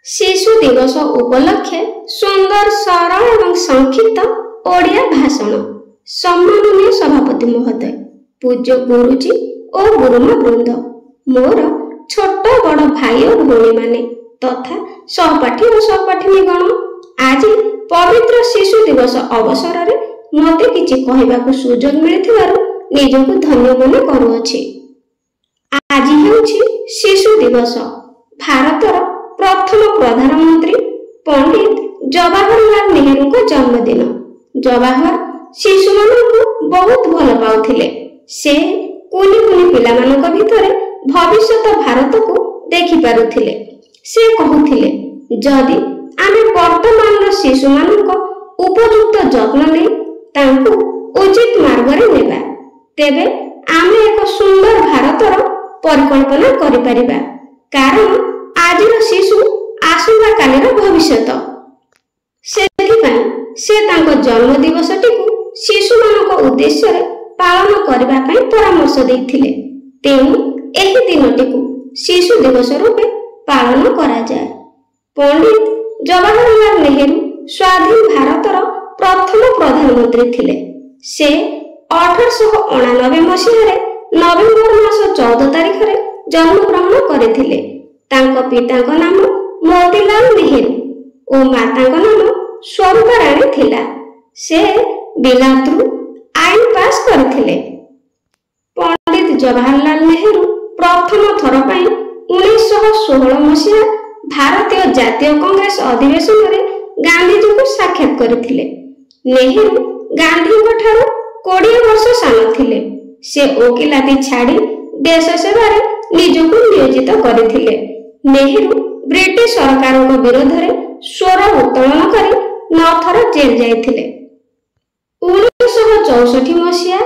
शिशु दिवस उपलक्षे सुंदर सरल एवं संक्षिप्त ओडिया भाषण। सम्माननीय सभापति महोदय, पूज्य गुरुजी और गुरुमा वृंद, मोर छोट बड़ भाई और भौणी माने तथा सहपाठी और सहपाठिनी गण, आज पवित्र शिशु दिवस अवसर रे मते किछि कहबाकू सुजोग मिलिथिबारु निजकु धन्य मन करूअछि। आज हेउछि शिशु दिवस। भारतर प्रथम प्रधानमंत्री पंडित जवाहरलाल नेहरू को जन्मदिन। जवाहर शिशु मानकु बहुत भल पाउथिले। से कुनी कुनी पिला मानक भितरे भविष्यत भारत को देखि पारुथिले। से कहूथिले, जदि आमे वर्तमान शिशु मानक उपयुक्त जत्न नै तांकु उचित मार्ग रे नेबा, तेबे आमे एक सुंदर भारतर परिकल्पना करि परिबा। कारण आजिर शिशु आसंता कालीर भविष्यत। सेथिपाई से तांको जन्म दिवसटी को शिशु मानक उद्देश्य रे पालन करबा पई परामर्श देथिले। तेणु एही दिनटी को शिशु दिवस रूपे पालन करा जाय। पंडित जवाहरलाल नेहरू स्वाधीन भारतर प्रथम प्रधानमंत्री थिले। से 1899 मसीह नवेम्बर मास 14 तारिख रे जन्म ग्रहण करथिले। तांको पितांको नाम मोतीलाल नेहरू और मातांको नाम स्वरूपा राणी थिला। से बिलातरू आईन पास करथिले। पंडित जवाहरलाल नेहरू प्रथम थर पई 1916 मसीहा भारतीय जातीय कांग्रेस अधिवेशन रे गांधीजी को साक्षात करथिले। नेहरू गांधी को ठारो 20 वर्ष सान थिले। से ओकिलाती छाड़ी देश सेवा रे निजको नियोजित करथिले। नेहरू ब्रिटिश सरकार विरोध में स्वर उत्तोलन कर 9 थर जेल जाइथिले। 1964 मसीहा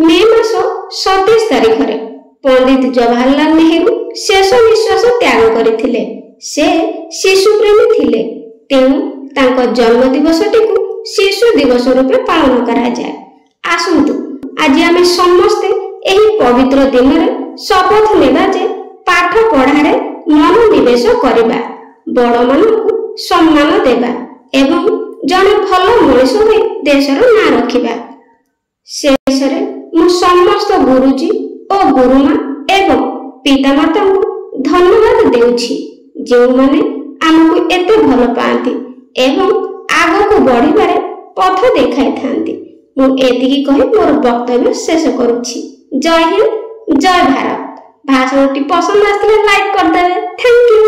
मे मास 27 तारिख रे पंडित जवाहरलाल नेहरू शेष निश्वास त्याग करथिले। से शिशु प्रेमी थिले। तेणु तांको जन्म दिवसटी को शिशु दिवस रूपे पालन करा जाय। आसंतु आज आमे समस्ते एही पवित्र दिन रे शपथ नेबा जे पाठ पढ़ारे मनोनिवेश करिबा, बड़ मानकु सम्मान देबा एवं जने भल मनीष होई देशर ना रखिबा। शेष रे मु समस्त गुरुजी और गुरुमा एवं पितामाता को धन्यवाद देउछि, जे माने हमकु एते भल पांती एवं आगो को बढ़िबारे पथ देखाई थांती। मु एतिकी कहि मोर वक्तव्य शेष करूछि। जय हिंद, जय भारत। भाषणटी पसंद आसले लाइक कर देबे। Thank you.